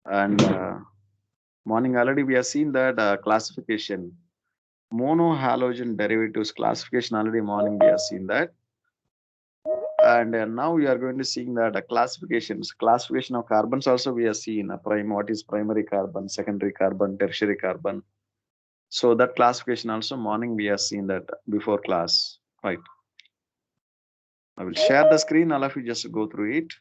And morning already we have seen that classification. Monohalogen derivatives classification already morning we have seen that. And now we are going to see that classification of carbons also we have seen what is primary carbon, secondary carbon, tertiary carbon. So that classification also morning we have seen that before class, right? I will share the screen, all of you just go through it,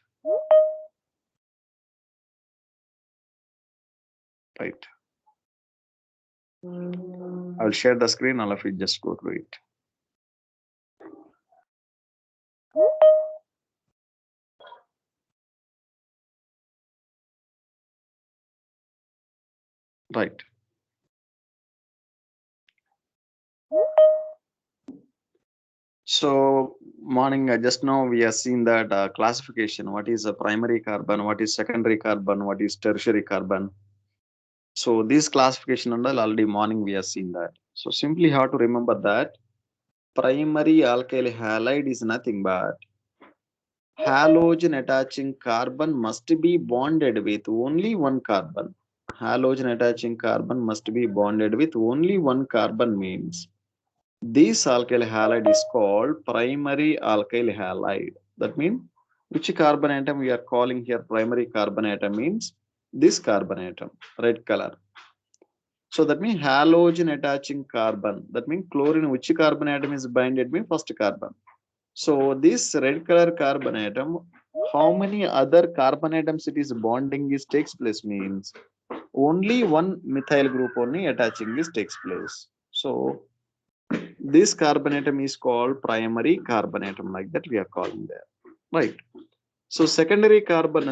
right? I will share the screen, all of you just go through it. Right. So morning, just now we have seen that classification. What is a primary carbon? What is secondary carbon? What is tertiary carbon? So this classification and all already morning we have seen that. So simply have to remember that primary alkyl halide is nothing but halogen attaching carbon must be bonded with only one carbon. Halogen attaching carbon must be bonded with only one carbon means this alkyl halide is called primary alkyl halide. That means which carbon atom we are calling here primary carbon atom means this carbon atom, red color. So that means halogen attaching carbon. That means chlorine, which carbon atom is binded with first carbon. So this red color carbon atom, how many other carbon atoms it is bonding is takes place means only one methyl group only attaching is takes place. So this carbon atom is called primary carbon atom, like that we are calling there, right? So secondary alkyl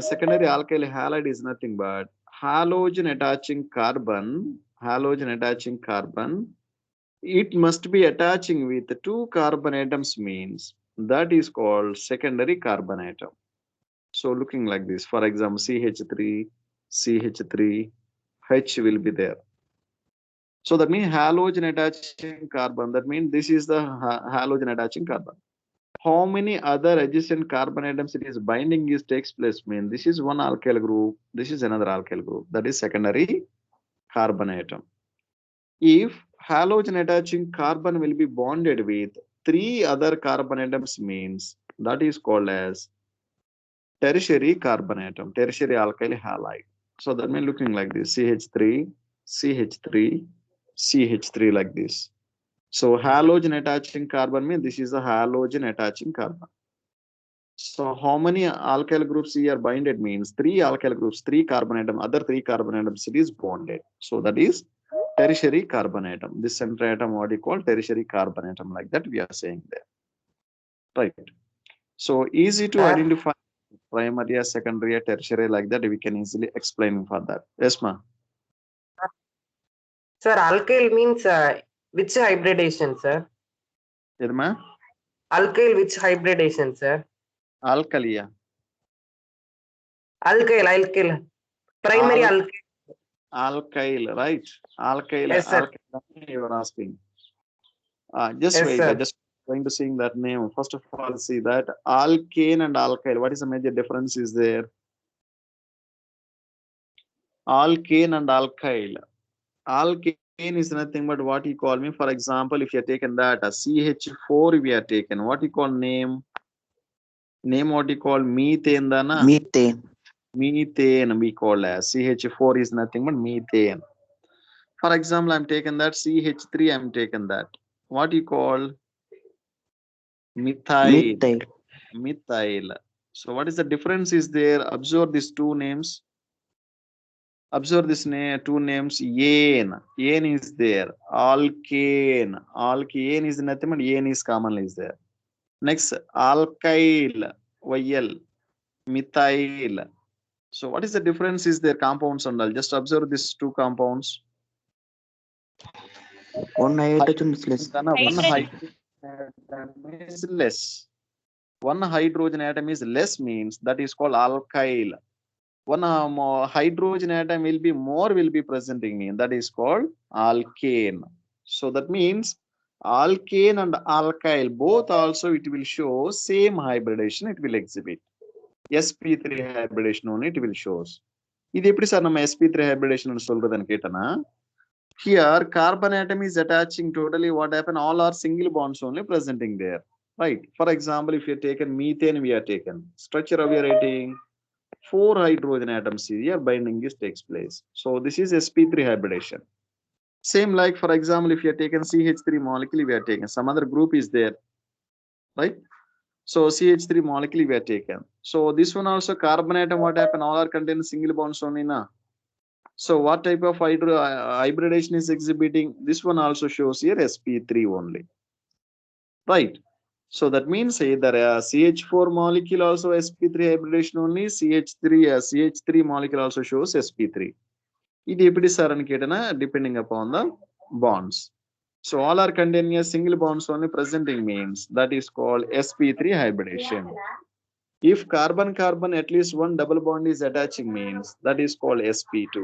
halide is nothing but halogen attaching carbon. It must be attaching with two carbon atoms means that is called secondary carbon atom. So looking like this, for example, CH3, CH3, H will be there. So that means halogen attaching carbon. That means this is the halogen attaching carbon. How many other adjacent carbon atoms it is binding is takes place mean this is one alkyl group, this is another alkyl group, that is secondary carbon atom. If halogen attaching carbon will be bonded with three other carbon atoms means that is called as tertiary carbon atom, tertiary alkyl halide. So that means looking like this, CH3, CH3, CH3 like this. So halogen attaching carbon means this is a halogen attaching carbon. So how many alkyl groups here binded means three alkyl groups, three carbon atom, other three carbon atoms it is bonded. So that is tertiary carbon atom. This center atom what you call tertiary carbon atom, like that we are saying there. Right. So easy to Sir, identify primary, secondary, tertiary, like that we can easily explain for that. Yes, ma. sir, alkyl means which hybridization, sir? Edma? Alkyl, which hybridization, sir? Alkalia. Alkyl. Primary Al alkyl. alkyl, right? Yes, sir. Alkyl you are asking. Just Yes, wait. I sir. just going to sing that name. First of all, see that alkane and alkyl. What is the major difference is there? Alkane and alkyl. Alkane is nothing but what you call me. For example, if you are taken that CH4, we are taken. What you call name? Name what you call methane, dana? Methane. Methane we call as CH4 is nothing but methane. For example, I'm taken that CH3. I'm taken that. What you call methyl? Methyl. Methyl. So what is the difference is there? Observe these two names. Observe this name, two names. Ane. Ane is there. Alkane. Alkane is nothing but ane is commonly is there. Next, alkyl. YL. Methyl. So what is the difference is there? Compounds and all. Just observe these two compounds. One hydrogen is less. One Less. hydrogen atom is less. One hydrogen atom is less means that is called alkyl. One hydrogen atom will be presenting in that is called alkane. So that means alkane and alkyl both also it will show same hybridization, it will exhibit sp3 hybridization only it will shows. இது எப்படி sir நம்ம sp3 hybridation சொல்றதுன்னு கேட்டனா, here carbon atom is attaching totally what happened, all are single bonds only presenting there, right? For example, if you have taken methane, we are taken structure of your writing 4 hydrogen atoms here, binding is takes place. So this is sp3 hybridation. Same like, for example, if you have taken CH3 molecule, we are taken some other group is there, right? So CH3 molecule we are taken. So this one also carbon atom, what happened, all are contained single bonds only na. So what type of hybridation is exhibiting? This one also shows here sp3 only, right? So that means either CH4 molecule also sp3 hybridation only, CH3 molecule also shows sp3. இது எப்படி sir ன்னு கேட்டனா, depending upon the bonds. So all are containing a single bonds only presenting means that is called sp3 hybridation. If carbon at least one double bond is attaching means that is called sp2.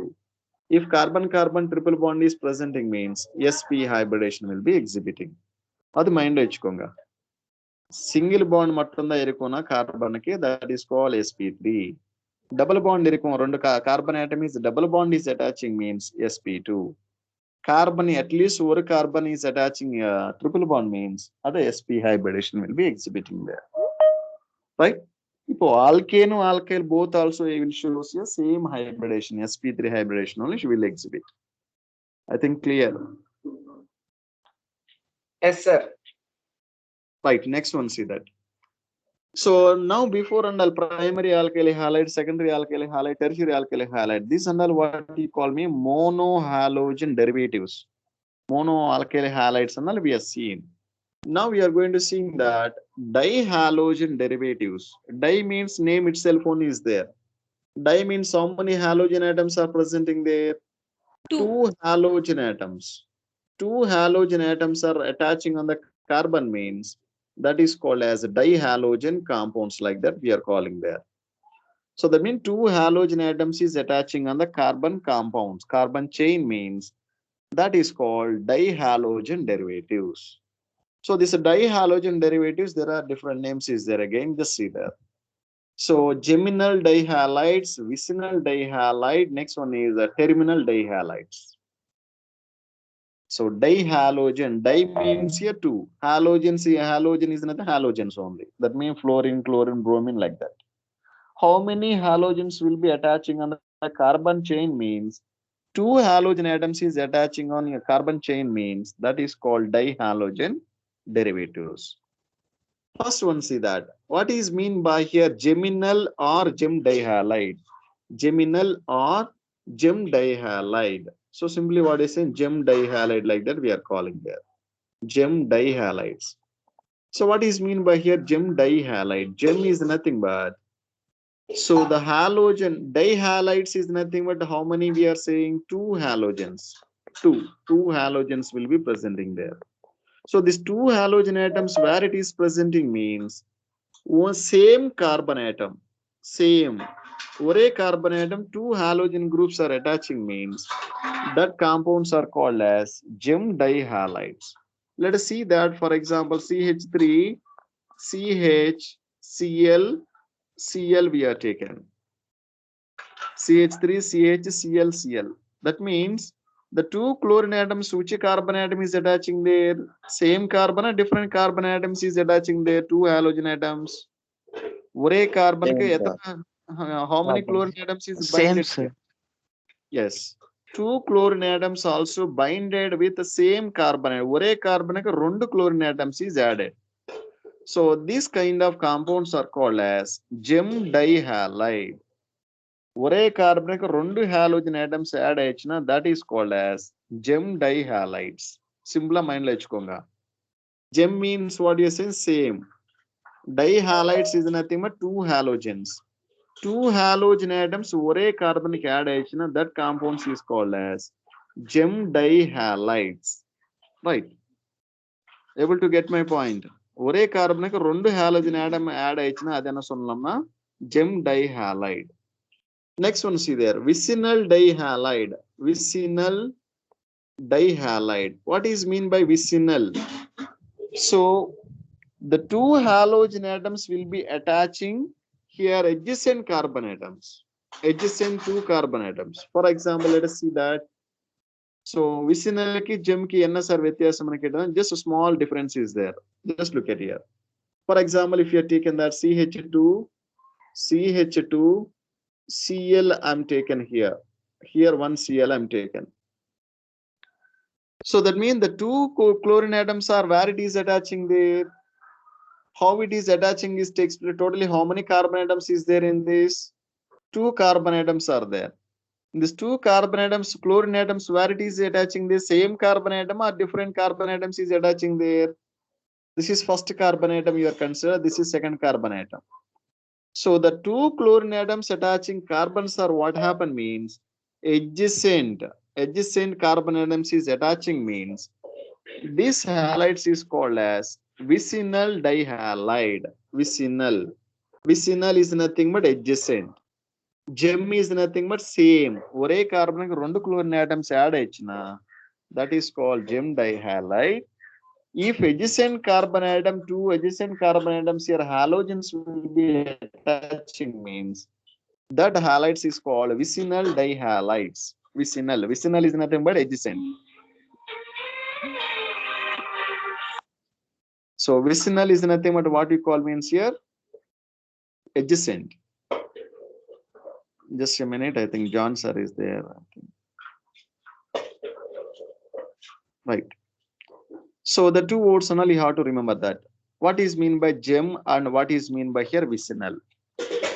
If carbon triple bond is presenting means sp hybridation will be exhibiting. அது மைண்ட்ல வச்சுக்கோங்க. Single bond மட்டும் தான் இருக்கும்னா கார்பனுக்கு, that is called sp3. Double bond இருக்கும், ரெண்டு carbon atom is double bond is attaching means sp2. Carbon at least ஒரு carbon is attaching triple bond means அது sp hybridation will be exhibiting there, right? இப்போ alkane alkyl both also will show a same hybridation, sp3 hybridation only she will exhibit. I think clear. Yes, sir. Right, next one, see that. So now before and all primary alkyl halide, secondary alkyl halide, tertiary alkyl halide, this and all what we call me monohalogen derivatives. Mono alkyl halides and all we have seen. Now we are going to see that dihalogen derivatives. Di means name itself only is there. Di means how many halogen atoms are presenting there? Two halogen atoms. Two halogen atoms are attaching on the carbon means that is called as dihalogen compounds, like that we are calling there. So that means two halogen atoms is attaching on the carbon compounds. Carbon chain means that is called dihalogen derivatives. So this dihalogen derivatives, there are different names is there again, just see there. So geminal dihalides, vicinal dihalide, next one is terminal dihalides. So dihalogen, di means here two. Halogen, see halogen is not halogens only. That means fluorine, chlorine, bromine, like that. How many halogens will be attaching on the carbon chain means two halogen atoms is attaching on a carbon chain means that is called dihalogen derivatives. First one, see that. What is mean by here geminal or gem dihalide? Geminal or gem dihalide. So simply what is in gem dihalide, like that we are calling there. Gem dihalides. So what is mean by here gem dihalide? Gem is nothing but, so the halogen dihalides is nothing but how many we are saying? Two halogens. Two halogens will be presenting there. So these two halogen atoms where it is presenting means one same carbon atom, same one carbon atom, two halogen groups are attaching means that compounds are called as gem dihalides. Let us see that, for example, CH3, CH, Cl we are taken. CH3, CH, Cl. That means the two chlorine atoms, which carbon atom is attaching there? Same carbon or different carbon atoms is attaching there? Two halogen atoms. One carbon ke how many chlorine atoms is Same, binded? sir. Yes. Two chlorine atoms also binded with the same carbon. One carbon ke rendu chlorine atoms is added. So these kind of compounds are called as gem dihalide. ఒరే carbon కి రెండు halogen atoms add అయ్యొచ్చిన that is called as gem dihalides. Simple mind లో తెచ్చుకోంగ. Gem means what you say same. Dihalides is nothing but two halogens. Two halogen atoms ఒరే carbon కి add అయ్యొచ్చిన that compounds is called as gem dihalides. Right, able to get my point? ఒరే carbon కి రెండు halogen atom add అయ్యొచ్చిన అదేనా சொல்லலாம்னா gem dihalide. Next one, see there, vicinal dihalide. Vicinal dihalide. What is mean by vicinal? So the two halogen atoms will be attaching here adjacent carbon atoms. adjacent two carbon atoms. For example, let us see that. So vicinal ki gem ki enna sir vyathyasam ani kedana, just a small difference is there. Just look at here. For example, if you have taken that CH2, CH2, Cl I'm taken here. Here one Cl I'm taken. So that means the two chlorine atoms are where it is attaching there. How it is attaching is takes totally how many carbon atoms is there in this? Two carbon atoms are there. In these two carbon atoms, chlorine atoms, where it is attaching the same carbon atom or different carbon atoms is attaching there. This is first carbon atom you are considered. This is second carbon atom. So the two chlorine atoms attaching carbons are what happen means adjacent carbon atoms is attaching means this halides is called as vicinal dihalide. Vicinal is nothing but adjacent. Gem is nothing but same. ఒరే carbon కి రెండు chlorine atoms add ఇచ్చిన that is called gem dihalide. If adjacent carbon atom, two adjacent carbon atoms here halogens will be attaching means that halides is called vicinal dihalides. Vicinal is nothing but adjacent. So vicinal is nothing but what we call means here adjacent. Just a minute, I think John sir is there. Right. So the two words only you have to remember that. What is mean by gem and what is mean by here vicinal.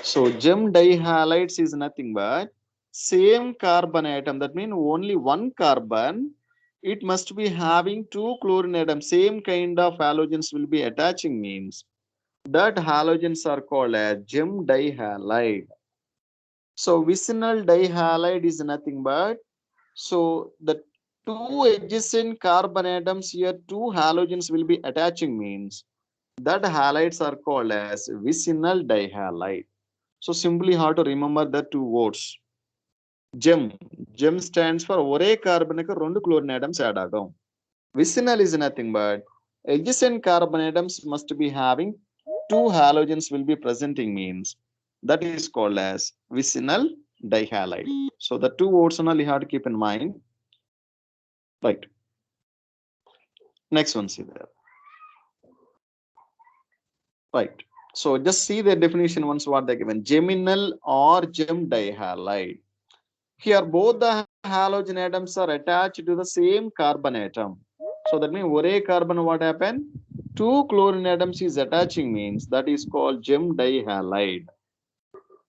So gem dihalides is nothing but same carbon atom. That means only one carbon. It must be having two chlorine atoms. Same kind of halogens will be attaching means that halogens are called as gem dihalide. So vicinal dihalide is nothing but so the two adjacent carbon atoms here, two halogens will be attaching means that halides are called as vicinal dihalide. So simply how to remember the two words. Gem stands for ఒరే carbon కి రెండు chlorine atoms add ఆగం. Vicinal is nothing but adjacent carbon atoms must be having two halogens will be presenting means that is called as vicinal dihalide. So the two words only you have to keep in mind. Right. Next one, see there. Right. So just see the definition once what they given. Geminal or gem dihalide. Here both the halogen atoms are attached to the same carbon atom. So that means one carbon what happened? Two chlorine atoms is attaching means that is called gem dihalide.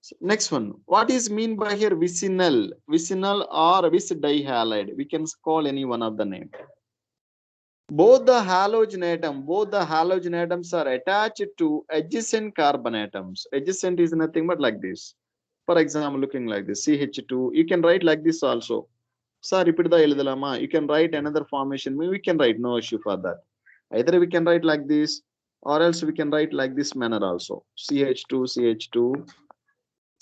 So next one. What is mean by here vicinal? Vicinal or vis dihalide? We can call any one of the name. Both the halogen atoms are attached to adjacent carbon atoms. Adjacent is nothing but like this. For example, looking like this, CH2. You can write like this also. Sir, repeat the elidalama. You can write another formation. We can write, no issue for that. Either we can write like this, or else we can write like this manner also. CH2, CH2,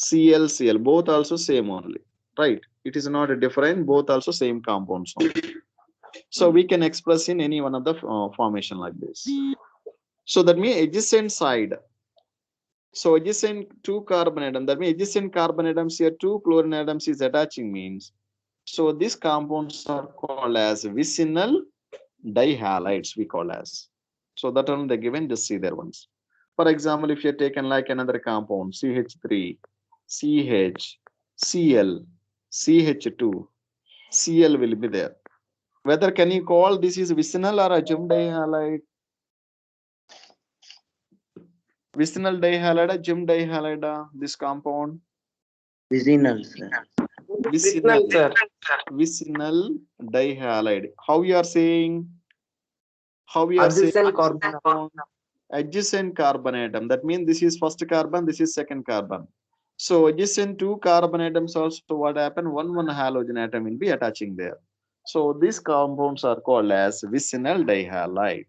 Cl, Cl. Both also same only. Right? It is not a different. Both also same compounds only. So we can express in any one of the formation like this. So that means adjacent side. So adjacent two carbon atom. That means adjacent carbon atoms here, two chlorine atoms is attaching means. So these compounds are called as vicinal dihalides. We call as. So that one they given. Just see there once. For example, if you are taken like another compound CH3, CH, Cl, CH2, Cl will be there. Whether can you call this is vicinal or a gem dihalide? Vicinal dihalide or gem dihalide, this compound? Vicinal, sir. Vicinal, sir. Vicinal dihalide. How you are saying? How you are saying? Adjacent carbon. Adjacent carbon atom. That means this is first carbon, this is second carbon. So adjacent two carbon atoms also what happen? One halogen atom will be attaching there. So these compounds are called as vicinal dihalide.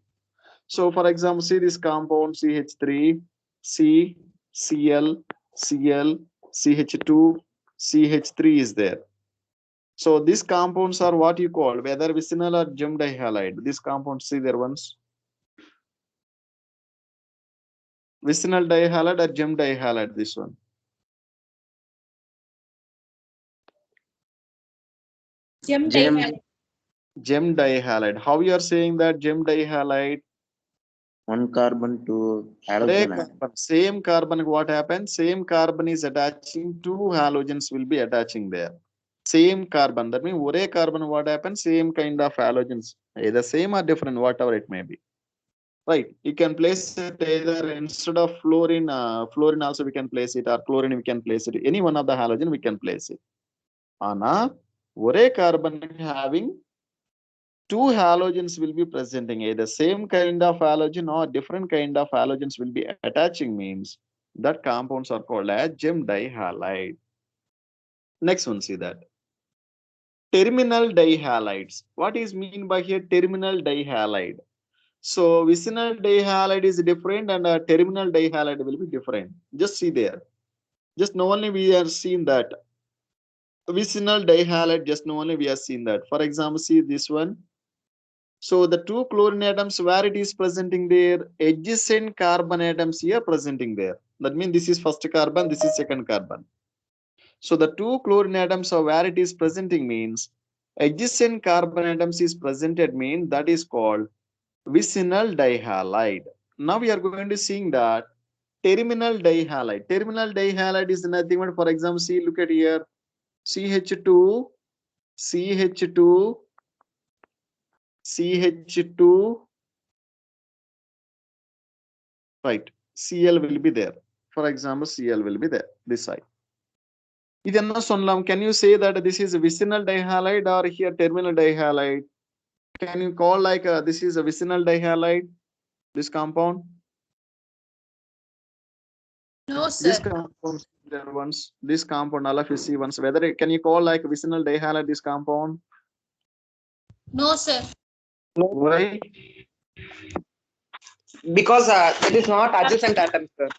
So for example, see this compound CH3, C, Cl, Cl, CH2, CH3 is there. So these compounds are what you call whether vicinal or gem dihalide. These compounds, see there once. Vicinal dihalide or gem dihalide, this one. Gem Gem. dihalide. Gem dihalide. How you are saying that gem dihalide? One carbon to Array halogen. carbon, same carbon, what happens? Same carbon is attaching, two halogens will be attaching there. Same carbon, that means one carbon, what happens? Same kind of halogens, either same or different, whatever it may be. Right, you can place it either instead of fluorine, fluorine also we can place it, or chlorine we can place it. Any one of the halogen we can place it. Ana, one carbon having two halogens will be presenting, either same kind of halogen or different kind of halogens will be attaching, means that compounds are called as gem dihalide. Next one, see that. Terminal dihalides. What is mean by here terminal dihalide? So vicinal dihalide is different and terminal dihalide will be different. Just see there. Just now only we are seeing that. Vicinal dihalide, just now only we are seeing that. For example, see this one. So the two chlorine atoms, where it is presenting there, adjacent carbon atoms here presenting there. That means this is first carbon, this is second carbon. So the two chlorine atoms are where it is presenting means adjacent carbon atoms is presented, means that is called vicinal dihalide. Now we are going to seeing that terminal dihalide. Terminal dihalide is nothing but, for example, see, look at here, CH2, CH2, CH2, right, Cl will be there. For example, Cl will be there, this side. Can you say that this is a vicinal dihalide or here terminal dihalide? Can you call like this is a vicinal dihalide, this compound? No, sir. This compound, there once, this compound, all of you see once, whether can you call like vicinal dihalide this compound? No, sir. Why? Because it is not adjacent atoms, sir.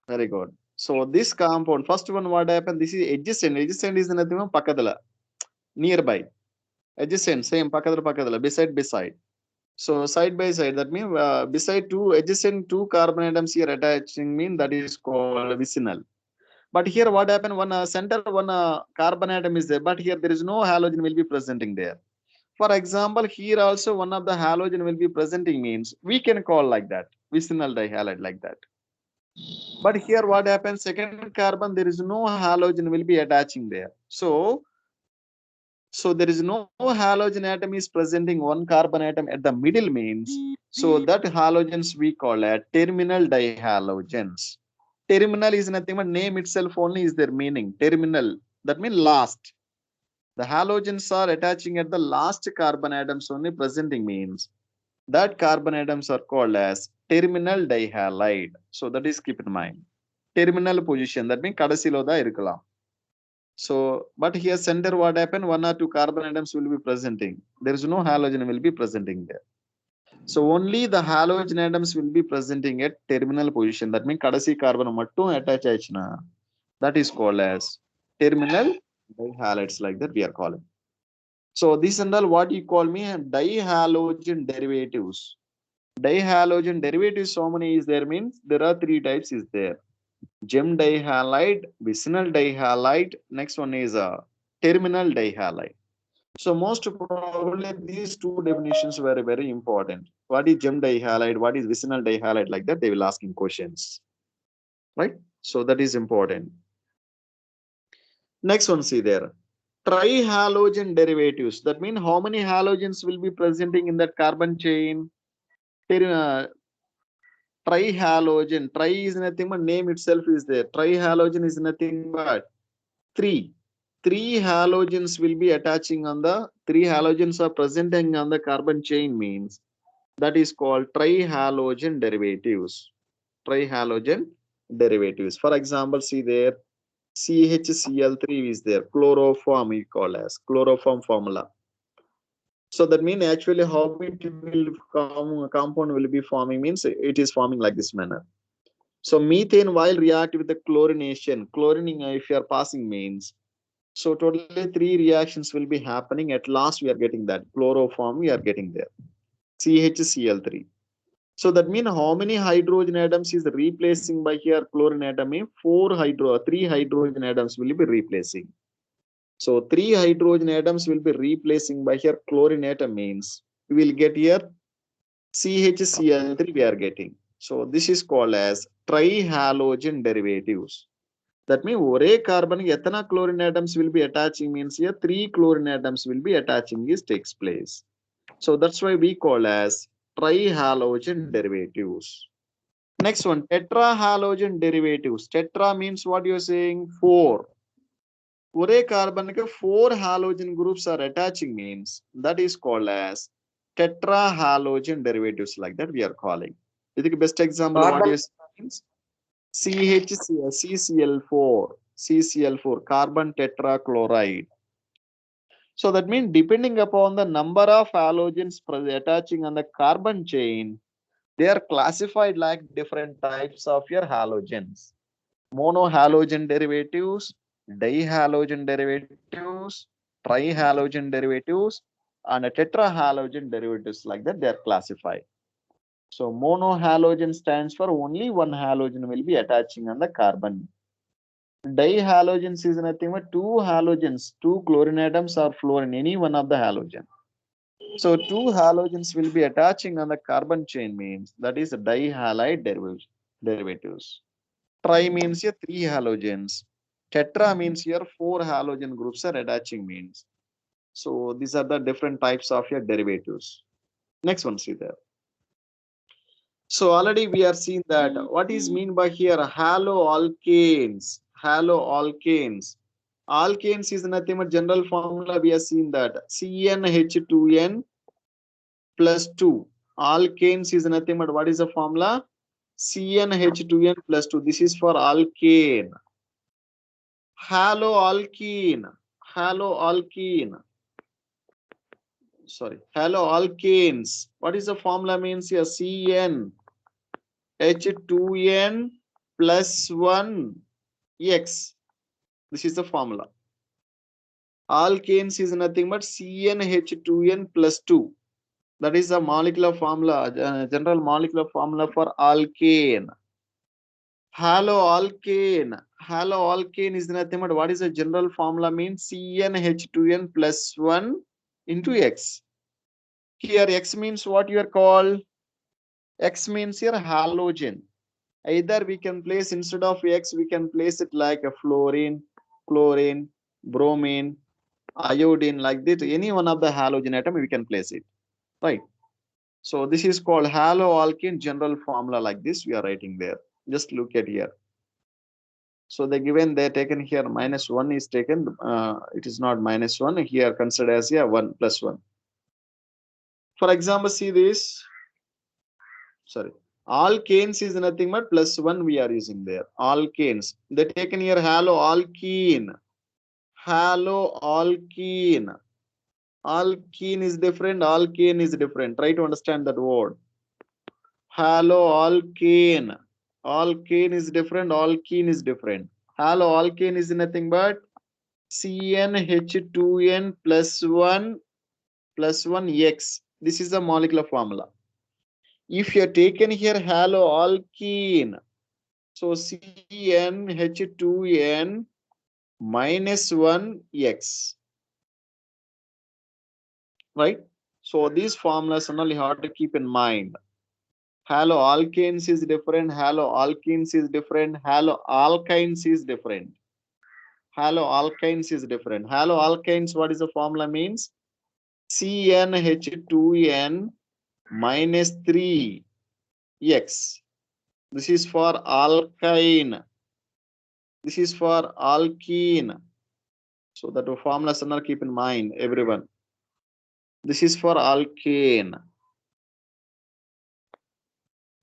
Very good. So this compound, first one, what happened? This is adjacent. Adjacent is nothing but pakadala, nearby. Adjacent, same pakadala, beside. So side by side, that means beside two adjacent two carbon atoms here attaching, mean that is called vicinal. But here what happened? One center, one carbon atom is there, but here there is no halogen will be presenting there. For example, here also one of the halogen will be presenting, means we can call like that, vicinal dihalide like that. But here what happens? Second carbon, there is no halogen will be attaching there. So there is no halogen atom is presenting one carbon atom at the middle, means so that halogens we call as terminal dihalogens. Terminal is nothing but name itself only is their meaning. Terminal, that means last. The halogens are attaching at the last carbon atoms only presenting, means that carbon atoms are called as terminal dihalide. So that is keep in mind. Terminal position, that means kadasilo da irkalam. So, but here center what happened? One or two carbon atoms will be presenting. There is no halogen will be presenting there. So only the halogen atoms will be presenting at terminal position. That means kadasi carbon mattum attach aachina. That is called as terminal dihalides, like that we are calling. So this and all what you call me dihalogen derivatives. Dihalogen derivatives, so many is there, means there are three types is there. Gem dihalide, vicinal dihalide, next one is a terminal dihalide. So most probably these two definitions were very important. What is gem dihalide? What is vicinal dihalide? Like that they will ask in questions, right? So that is important. Next one, see there, trihalogen derivatives. That means how many halogens will be presenting in that carbon chain? Trihalogen. Tri is nothing but name itself is there. Trihalogen is nothing but three. Three halogens will be attaching on the, three halogens are presenting on the carbon chain, means that is called trihalogen derivatives. Trihalogen derivatives. For example, see there, CHCl3 is there. Chloroform we call as chloroform formula. So that means actually how it will compound will be forming, means it is forming like this manner. So methane while react with the chlorination, chlorine if you are passing, means so totally three reactions will be happening. At last we are getting that chloroform we are getting there, CHCl3. So that means how many hydrogen atoms is replacing by here chlorine atom? Three hydrogen atoms will be replacing. So 3 hydrogen atoms will be replacing by here chlorine atom means we will get here CHCl3 we are getting. So this is called as trihalogen derivatives. That means one carbon ethana chlorine atoms will be attaching means here 3 chlorine atoms will be attaching is takes place. So that's why we call as trihalogen derivatives. Next one, tetrahalogen derivatives. Tetra means what you are saying? 4. One carbon 4 halogen groups are attaching means that is called as tetrahalogen derivatives, like that we are calling. The best example what Carbon. you means CCl4 carbon tetrachloride. So that means depending upon the number of halogens attaching on the carbon chain, they are classified like different types of your halogens. Monohalogen derivatives, dihalogen derivatives, trihalogen derivatives, and tetrahalogen derivatives, like that they are classified. So monohalogen stands for only one halogen will be attaching on the carbon. Dihalogens is nothing but 2 halogens, 2 chlorine atoms or fluorine, any one of the halogen. So 2 halogens will be attaching on the carbon chain means that is dihalide derivatives. Tri means here 3 halogens. Tetra means here 4 halogen groups are attaching means. So these are the different types of your derivatives. Next one, see there. So already we are seeing that what is mean by here haloalkanes. Haloalkanes. Alkanes is nothing but general formula we are seeing that CnH2n plus 2. Alkanes is nothing but what is the formula? CnH2n plus 2. This is for alkane. Haloalkene. Haloalkene. Sorry. Haloalkanes. What is the formula means here? CnH2n plus 1 X. This is the formula. Alkanes is nothing but CnH2n plus 2. That is the molecular formula, general molecular formula for alkane. Haloalkane. Haloalkane is nothing but what is the general formula means? CnH2n plus 1 into X. Here X means what you are called? X means here halogen. Either we can place instead of X, we can place it like a fluorine, chlorine, bromine, iodine, like this. Any one of the halogen atom we can place it. Right. So this is called haloalkane general formula, like this we are writing there. Just look at here. So they given they taken here -1 is taken. It is not -1 here. Consider as 1 plus 1. For example, see this. Sorry, alkanes is nothing but plus 1 we are using there. Alkanes. They taken here haloalkene. Haloalkene. Alkene is different. Alkane is different. Try to understand that word. Haloalkane. Alkane is different. Alkene is different. Haloalkane is nothing but CnH2n plus 1 X. This is the molecular formula. If you are taken here haloalkene, so CnH2n minus 1 X. Right? So these formulas only hard to keep in mind. Haloalkanes is different, haloalkenes is different, haloalkynes is different. Haloalkynes is different. Haloalkynes, what is the formula means? CnH2n minus 3 X. This is for alkyne. This is for alkene. So that formulas are keep in mind, everyone. This is for alkane.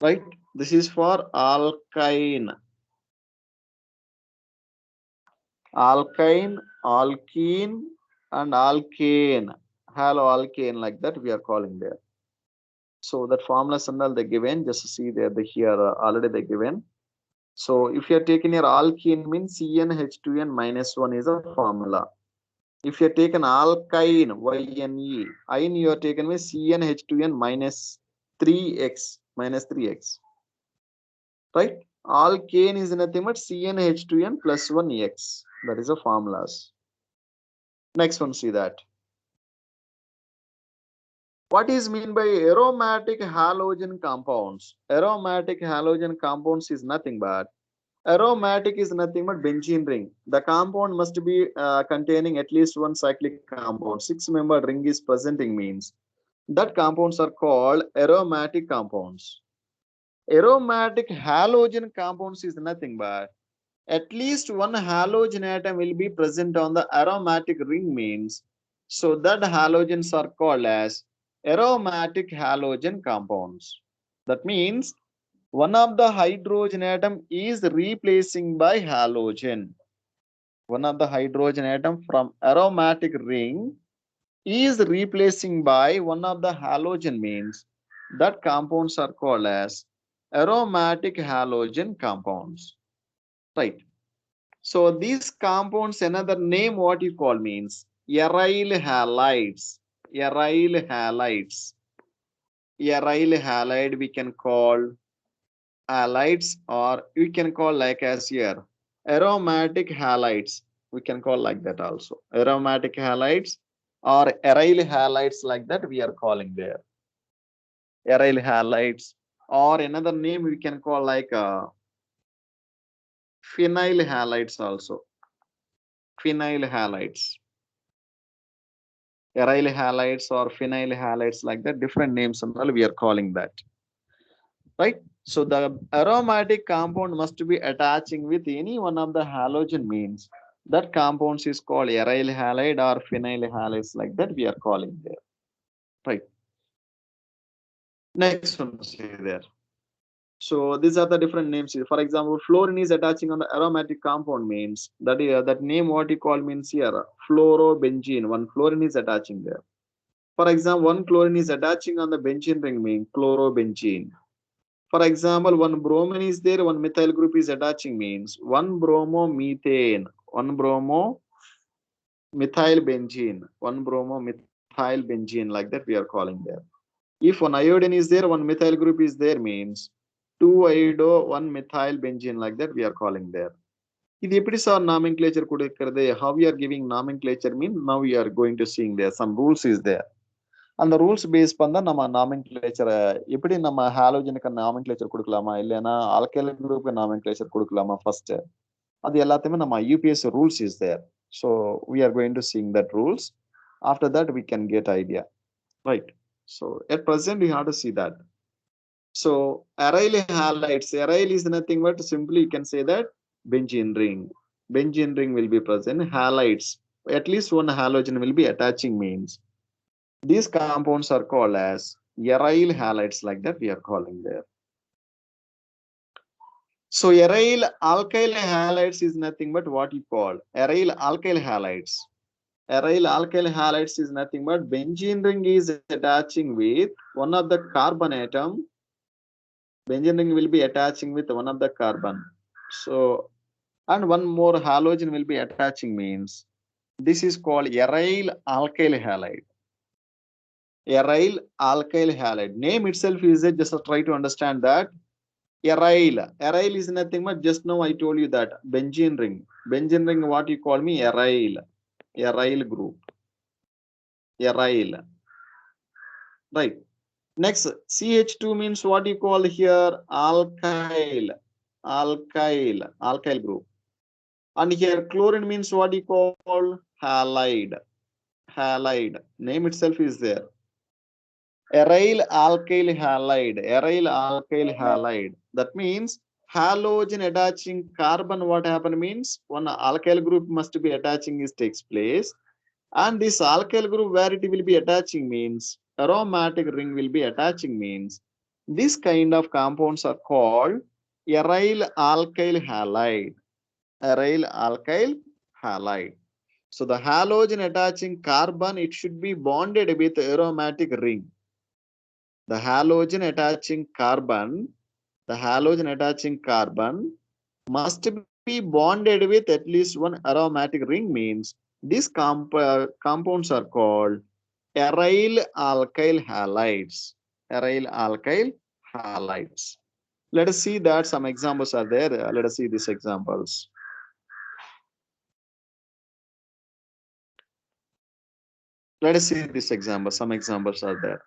Right? This is for alkyne. Alkyne, alkene, and alkane. Haloalkane, like that we are calling there. So that formulas and all they given, just see there, the here already they given. So if you are taking your alkene means CnH2n minus 1 is a formula. If you are taken alkyne, YNE, ine you are taken with CnH2n minus 3x, right? Alkane is nothing but CnH2n plus 1 X. That is the formulas. Next one, see that. What is mean by aromatic halogen compounds? Aromatic halogen compounds is nothing but aromatic is nothing but benzene ring. The compound must be containing at least one cyclic compound. Six-membered ring is presenting means that compounds are called aromatic compounds. Aromatic halogen compounds is nothing but at least one halogen atom will be present on the aromatic ring means so that halogens are called as aromatic halogen compounds. That means one of the hydrogen atom is replacing by halogen. One of the hydrogen atom from aromatic ring is replacing by one of the halogen means that compounds are called as aromatic halogen compounds. Right. So these compounds, another name what you call means aryl halides. Aryl halides. Aryl halide we can call halides, or we can call like as here aromatic halides. We can call like that also. Aromatic halides or aryl halides, like that we are calling there. Aryl halides, or another name we can call like phenyl halides also. Phenyl halides. Aryl halides or phenyl halides, like that different names and all we are calling that, right? So the aromatic compound must be attaching with any one of the halogen means that compounds is called aryl halide or phenyl halides, like that we are calling there, right? Next one, see there. So these are the different names. For example, fluorine is attaching on the aromatic compound means that that name what you call means here fluorobenzene. One fluorine is attaching there. For example, one chlorine is attaching on the benzene ring means chlorobenzene. For example, one bromine is there, one methyl group is attaching means one bromomethane, one bromo methyl benzene, one bromo methyl benzene, like that we are calling there. If one iodine is there, one methyl group is there means 2 iodo, one methyl benzene, like that we are calling there. இது எப்படி sir nomenclature கொடுக்கிறது? How we are giving nomenclature mean now we are going to seeing there some rules is there. அந்த rules base பண்ணா நம்ம நாமென்க்ளேச்சரை எப்படி நம்ம ஹாலோஜனுக்கு nomenclature கொடுக்கலாமா இல்லைன்னா ஆல்கைல் குரூப்புக்கு நாமென்க்ளேச்சர் கொடுக்கலாமா ஃபர்ஸ்ட், அது எல்லாத்தையுமே நம்ம UPS rules is there. So we are going to seeing that rules. After that we can get idea, right? So at present you have to see that. So aryl halides, aryl is nothing but simply you can say that benzene ring. Benzene ring will be present. Halides, at least one halogen will be attaching means these compounds are called as aryl halides, like that we are calling there. So aryl alkyl halides is nothing but what you call aryl alkyl halides. Aryl alkyl halides is nothing but benzene ring is attaching with one of the carbon atom. Benzene ring will be attaching with one of the carbon. So and one more halogen will be attaching means this is called aryl alkyl halide. Aryl alkyl halide. Name itself is just try to understand that. Aryl. Aryl is nothing but just now I told you that benzene ring. Benzene ring, what you call me? Aryl. Aryl group. Aryl. Right. Next, CH2 means what you call here? Alkyl. Alkyl. Alkyl group. And here chlorine means what you call? Halide. Halide. Name itself is there. Aryl alkyl halide. Aryl alkyl halide. That means halogen attaching carbon, what happen means one alkyl group must be attaching is takes place, and this alkyl group where it will be attaching means aromatic ring will be attaching means this kind of compounds are called aryl alkyl halide. Aryl alkyl halide. So the halogen attaching carbon, it should be bonded with aromatic ring. The halogen attaching carbon, the halogen attaching carbon must be bonded with at least one aromatic ring means these compounds are called aryl alkyl halides. Aryl alkyl halides. Let us see that some examples are there. Let us see these examples. Let us see this example. Some examples are there.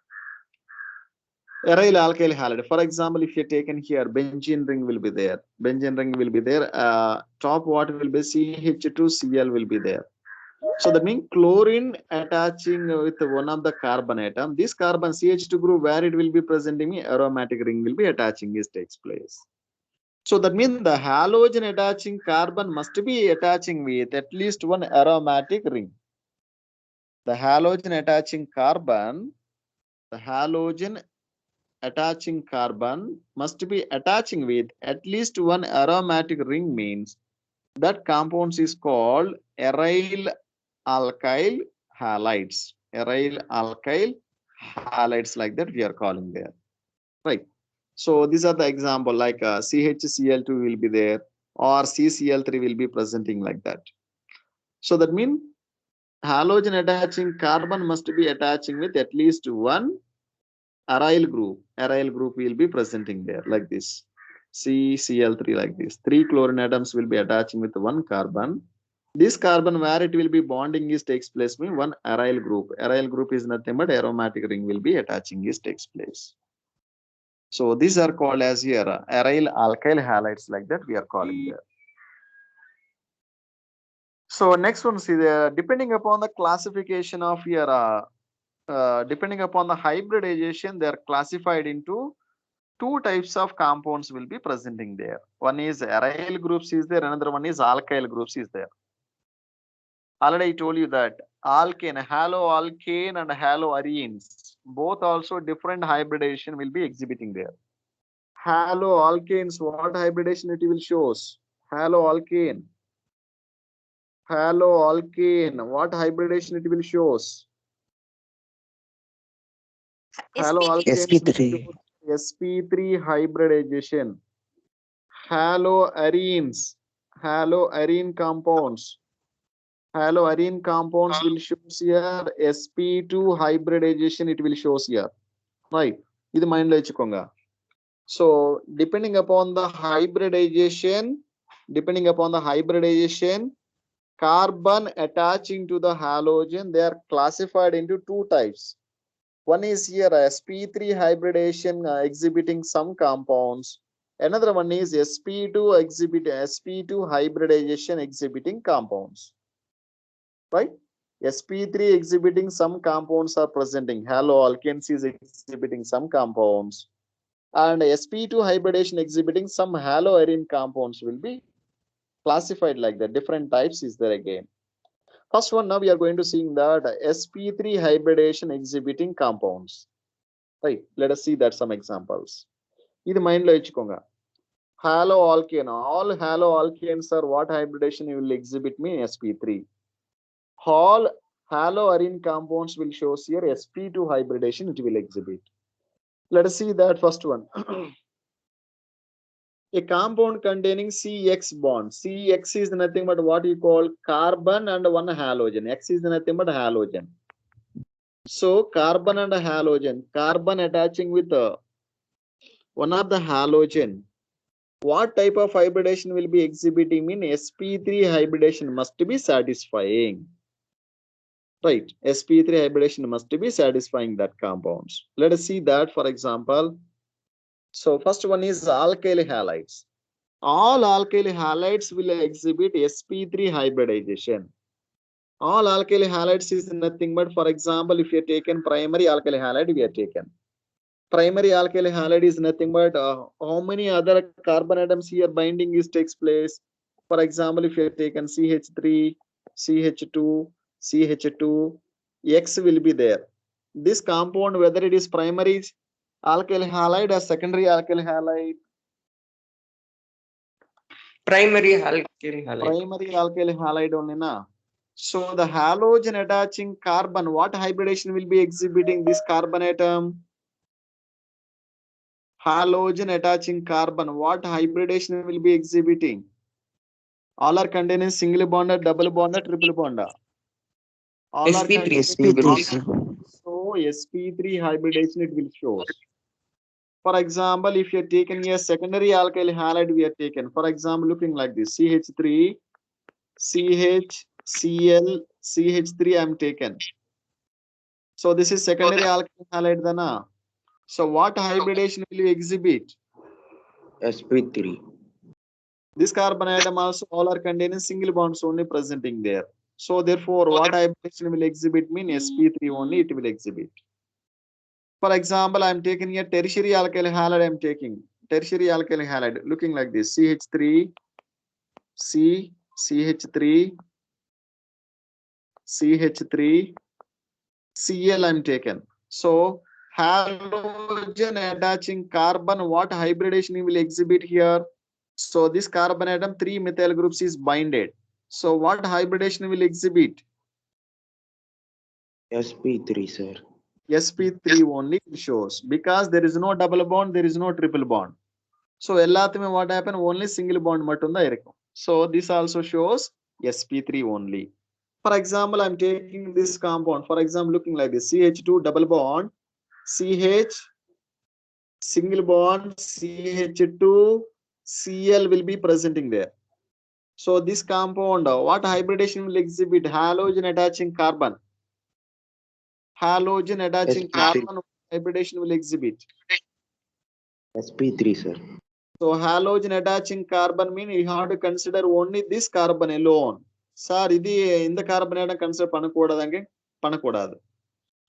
Aryl alkyl halide. For example, if you're taken here, benzene ring will be there. Benzene ring will be there. Top what will be CH2Cl will be there. So that means chlorine attaching with one of the carbon atom. This carbon CH2 group, where it will be presenting, aromatic ring will be attaching. This takes place. So that means the halogen attaching carbon must be attaching with at least one aromatic ring. The halogen attaching carbon must be attaching with at least one aromatic ring, means that compounds is called aryl alkyl halides. Aryl alkyl halides, like that we are calling there, right? So these are the example, like CHCl2 will be there, or CCl3 will be presenting like that. So that means halogen attaching carbon must be attaching with at least one aryl group. Aryl group will be presenting there like this. CCl3 like this. 3 chlorine atoms will be attaching with one carbon. This carbon, where it will be bonding is takes place with one aryl group. Aryl group is nothing but aromatic ring will be attaching is takes place. So these are called as here aryl alkyl halides, like that we are calling there. So next one, see there, depending upon the classification of your depending upon the hybridization, they are classified into two types of compounds will be presenting there. One is aryl groups is there, another one is alkyl groups is there. Already I told you that alkane, haloalkane and haloarenes, both also different hybridization will be exhibiting there. Haloalkanes, what hybridization it will shows? Haloalkane, what hybridization it will shows? sp3 sp3 hybridization. Haloarenes, haloarene compounds will shows here sp2 hybridization, it will shows here, right? This mind lo ichukonga. So depending upon the hybridization, carbon attaching to the halogen, they are classified into two types. One is here sp3 hybridization exhibiting some compounds. Another one is sp2 hybridization exhibiting compounds. Right? sp3 exhibiting some compounds are presenting. Haloalkanes is exhibiting some compounds. And sp2 hybridization exhibiting some haloarene compounds will be classified like that. Different types is there again. First one, now we are going to see that sp3 hybridization exhibiting compounds. Right? Let us see that some examples. This mind lo ichukonga. Haloalkane, all haloalkanes are what hybridization you will exhibit me sp3. All haloarene compounds will show here sp2 hybridization it will exhibit. Let us see that first one. A compound containing CX bond. CX is nothing but what you call carbon and one halogen. X is nothing but halogen. So carbon and halogen, carbon attaching with one of the halogen. What type of hybridization will be exhibiting in sp3 hybridization must be satisfying. Right, sp3 hybridization must be satisfying that compounds. Let us see that, for example. So first one is alkyl halides. All alkyl halides will exhibit sp3 hybridization. All alkyl halides is nothing but, for example, if you are taken primary alkyl halide, we are taken. Primary alkyl halide is nothing but how many other carbon atoms here binding is takes place. For example, if you are taken CH3, CH2, CH2, X will be there. This compound, whether it is primary alkyl halide or secondary alkyl halide? Primary alkyl halide. Primary alkyl halide only na. So the halogen attaching carbon, what hybridization will be exhibiting this carbon atom? Halogen attaching carbon, what hybridization will be exhibiting? All are containing single bond, double bond, triple bond. All are sp3. sp3 So sp3 hybridization it will show. For example, if you are taken a secondary alkyl halide, we are taken. For example, looking like this: CH3, CH, Cl, CH3. I am taken. So this is secondary alkyl halide dana. So what hybridization will you exhibit? sp3. This carbon atom also all are containing single bonds only presenting there. So therefore, what hybridization will exhibit mean sp3 only it will exhibit. For example, I am taking a tertiary alkyl halide. I am taking tertiary alkyl halide looking like this: CH3, C, CH3, CH3, Cl. I am taken. So halogen attaching carbon, what hybridization will exhibit here? So this carbon atom 3 methyl groups is binded. So what hybridization will exhibit? sp3, sir. sp3 only shows, because there is no double bond, there is no triple bond. So எல்லாத்துமே what happen? Only single bond மட்டும்தான் இருக்கும். So this also shows sp3 only. For example, I'm taking this compound. For example, looking like this: CH2 double bond, CH single bond, CH2, Cl will be presenting there. So this compound, what hybridization will exhibit? Halogen attaching carbon. Halogen attaching sp3. carbon hybridization will exhibit. sp3, sir. So halogen attaching carbon mean you have to consider only this carbon alone. Sir, idi இந்த carbon atom consider பண்ணக்கூடாதாங்க? பண்ணக்கூடாது.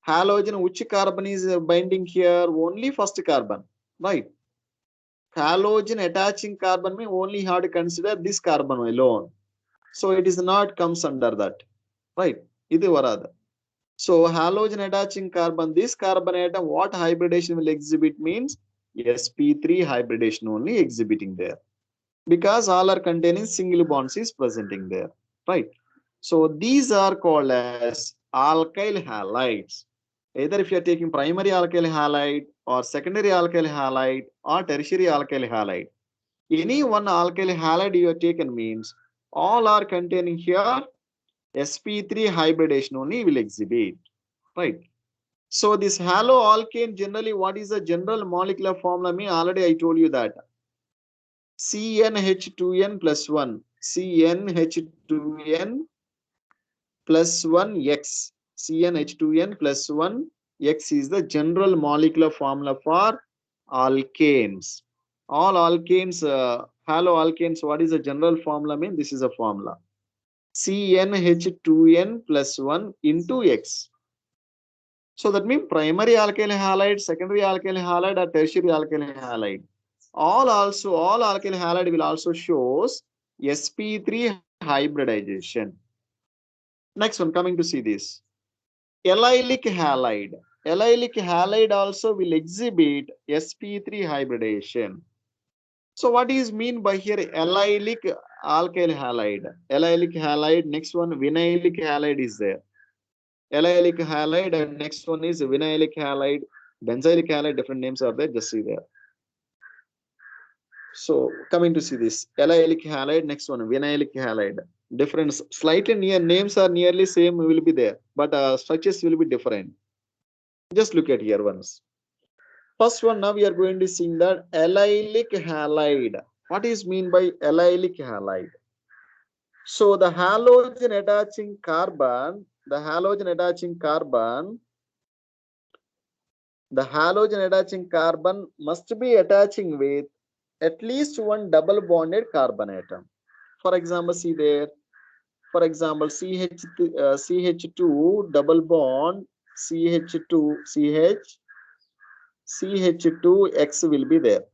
Halogen which carbon is binding here? Only first carbon, right? Halogen attaching carbon mean only you have to consider this carbon alone. So it is not comes under that, right? இது வராது. So halogen attaching carbon, this carbon atom what hybridization will exhibit means sp3 hybridization only exhibiting there, because all are containing single bonds is presenting there, right? So these are called as alkyl halides. Either if you are taking primary alkyl halide or secondary alkyl halide or tertiary alkyl halide, any one alkyl halide you have taken means all are containing here sp3 hybridization only will exhibit, right? So this haloalkane generally, what is the general molecular formula? Me already I told you that CnH2n plus 1, CnH2n plus 1 X, CnH2n plus 1 X is the general molecular formula for alkanes. All alkanes, haloalkanes, what is the general formula mean? This is a formula: CnH2n plus 1 into X. So that means primary alkyl halide, secondary alkyl halide, or tertiary alkyl halide. All alkyl halide will also shows sp3 hybridization. Next one, coming to see this allylic halide. Allylic halide also will exhibit sp3 hybridization. So what is mean by here allylic alkyl halide? Allylic halide, next one vinylic halide is there. Allylic halide and next one is vinylic halide, benzylic halide, different names are there, just see there. So coming to see this allylic halide, next one vinylic halide, difference slightly near, names are nearly same will be there, but structures will be different. Just look at here once. First one, now we are going to see that allylic halide. What is mean by allylic halide? So the halogen attaching carbon, the halogen attaching carbon must be attaching with at least one double bonded carbon atom. For example, see there. For example, CH2 double bond CH2X will be there.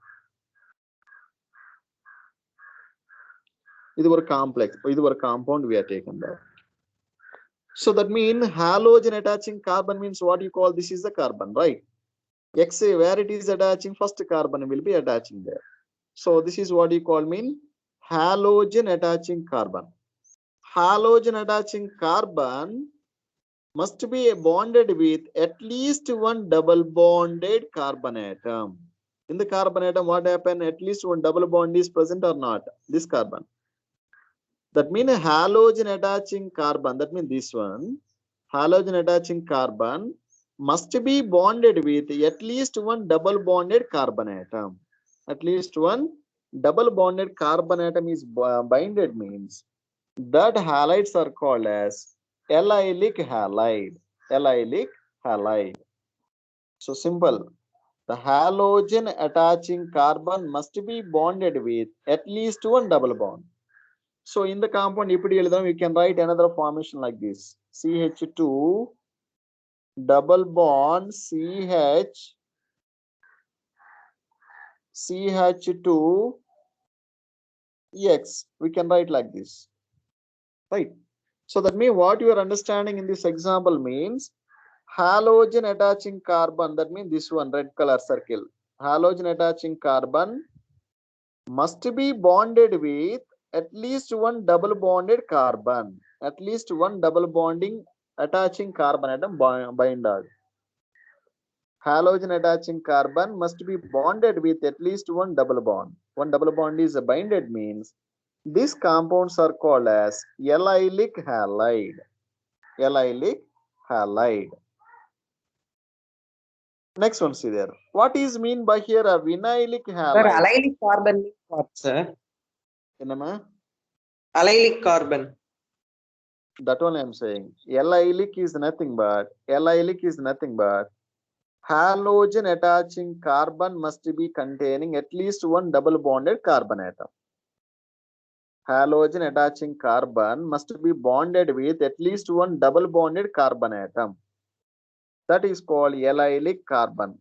This is a complex, this is a compound we are taken there. So that means halogen attaching carbon means what you call, this is the carbon, right? X, where it is attaching, first carbon will be attaching there. So this is what you call mean halogen attaching carbon. Halogen attaching carbon must be bonded with at least one double bonded carbon atom. In the carbon atom, what happened? At least one double bond is present or not? This carbon. That means halogen attaching carbon, that means this one, halogen attaching carbon must be bonded with at least one double bonded carbon atom. At least one double bonded carbon atom is binded means that halides are called as allylic halide. Allylic halide. So simple. The halogen attaching carbon must be bonded with at least one double bond. So in the compound EPDL, we can write another formation like this: CH2 double bond CH2 X. We can write like this, right? So that means what you are understanding in this example means halogen attaching carbon. That means this one, red color circle. Halogen attaching carbon must be bonded with at least one double bonded carbon. At least one double bonding attaching carbon atom binder. Halogen attaching carbon must be bonded with at least one double bond. One double bond is binded means these compounds are called as allylic halide. Allylic halide. Next one, see there. What is mean by here a vinylic Sir, halide? allylic carbon means what, sir? Enama? Allylic carbon. That one I am saying. Allylic is nothing but halogen attaching carbon must be containing at least one double bonded carbon atom. Halogen attaching carbon must be bonded with at least one double bonded carbon atom. That is called allylic carbon.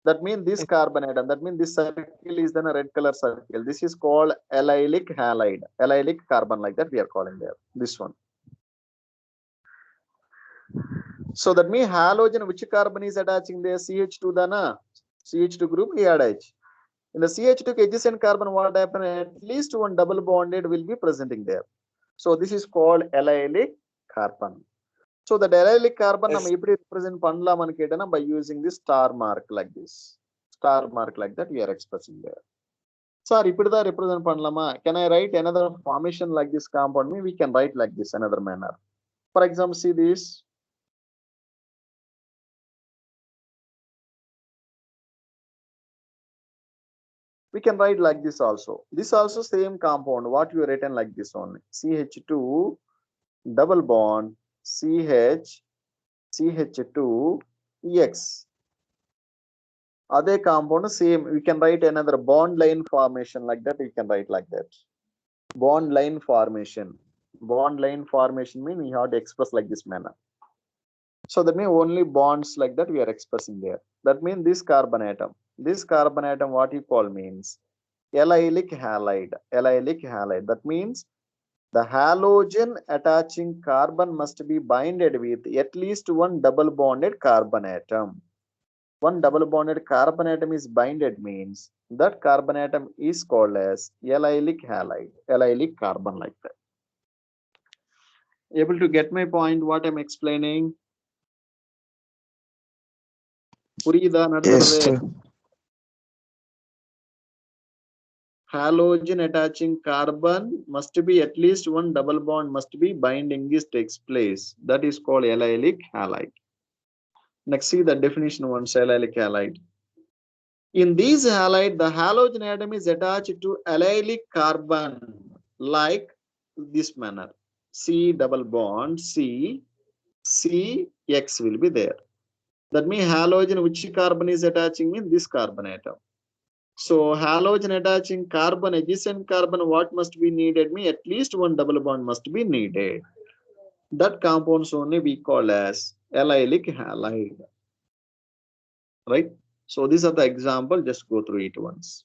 That means this carbon atom, that means this circle is then a red color circle. This is called allylic halide, allylic carbon, like that we are calling there. This one. So that means halogen, which carbon is attaching there? CH2 dana, CH2 group ADH. In the CH2 adjacent carbon, what happen? At least one double bonded will be presenting there. So this is called allylic carbon. So the allylic carbon Yes. represent by using this star mark like this. Star mark like that we are expressing there. Sir, represent panlama. Can I write another formation like this compound? We can write like this another manner. For example, see this. We can write like this also. This also same compound. What you written like this only. CH2 double bond CH2 X. Other compound same. We can write another bond line formation like that. We can write like that. Bond line formation. Bond line formation means we have to express like this manner. So that means only bonds like that we are expressing there. That means this carbon atom. This carbon atom, what you call means allylic halide. Allylic halide. That means the halogen attaching carbon must be binded with at least one double bonded carbon atom. One double bonded carbon atom is binded means that carbon atom is called as allylic halide. Allylic carbon like that. Able to get my point? What I'm explaining? Yes, sir. Halogen attaching carbon must be at least one double bond must be binding. This takes place. That is called allylic halide. Next, see the definition once. Allylic halide. In these halide, the halogen atom is attached to allylic carbon like this manner. C double bond C X will be there. That means halogen which carbon is attaching means this carbon atom. So halogen attaching carbon, adjacent carbon, what must be needed? Me at least one double bond must be needed. That compounds only we call as allylic halide. Right? So these are the example. Just go through it once.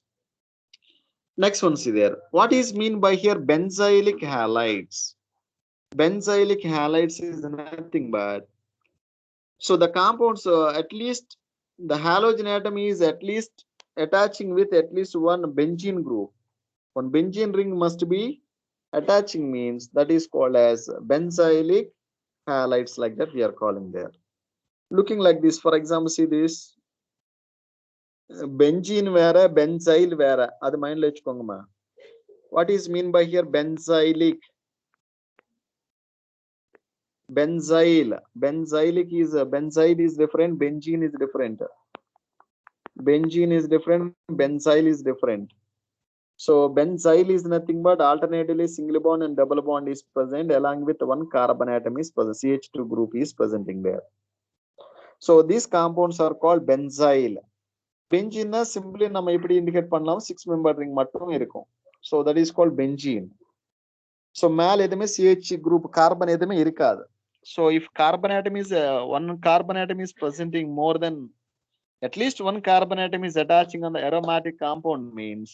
Next one, see there. What is mean by here benzylic halides? Benzylic halides is nothing but so the compounds at least the halogen atom is at least attaching with at least one benzene group. One benzene ring must be attaching means that is called as benzylic halides like that we are calling there. Looking like this, for example, see this benzene vera, benzyl vera. Adu mind lo vechukongama. What is mean by here benzylic? Benzyl. Benzylic is benzyl is different, benzene is different. Benzene is different, benzyl is different. So benzyl is nothing but alternatively single bond and double bond is present along with one carbon atom is present. CH2 group is presenting there. So these compounds are called benzyl. Benzene simply நம்ம எப்படி indicate பண்ணலாம் 6 member ring மட்டும் இருக்கும். So that is called benzene. So மேல எதுமே CH group carbon எதுமே இருக்காது. So if carbon atom is one carbon atom is presenting more than at least one carbon atom is attaching on the aromatic compound means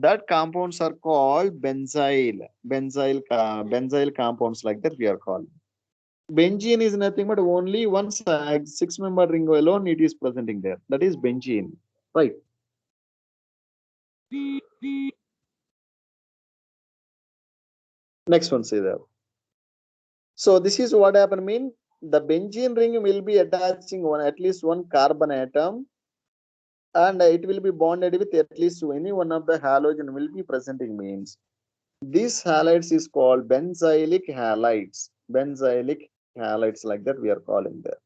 that compounds are called benzyl. Benzyl compounds like that we are called. Benzene is nothing but only one 6 member ring alone it is presenting there. That is benzene, right? Next one, see there. So this is what happen mean the benzene ring will be attaching at least one carbon atom, and it will be bonded with at least any one of the halogen will be presenting means these halides is called benzylic halides. Benzylic halides like that we are calling there.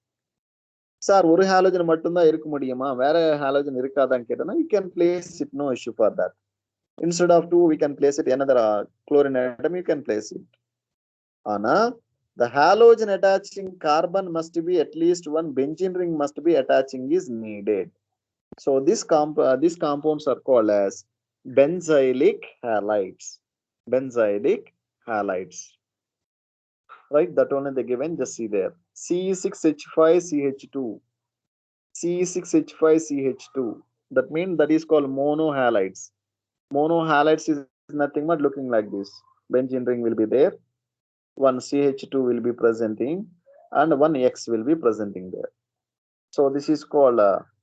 Sir, ஒரு halogen மட்டும்தான் இருக்க முடியுமா, வேற halogen இருக்காதான்னு கேட்டனா you can place it, no issue for that. Instead of 2 we can place it another chlorine atom you can place it. Ana the halogen attaching carbon must be at least one benzene ring must be attaching is needed. So these compounds are called as benzylic halides. Benzylic halides, right? That only they given, just see there. Ce6H5CH2, Ce6H5CH2, that means that is called monohalides. Monohalides is nothing but looking like this. Benzene ring will be there, one CH2 will be presenting and one X will be presenting there. So this is called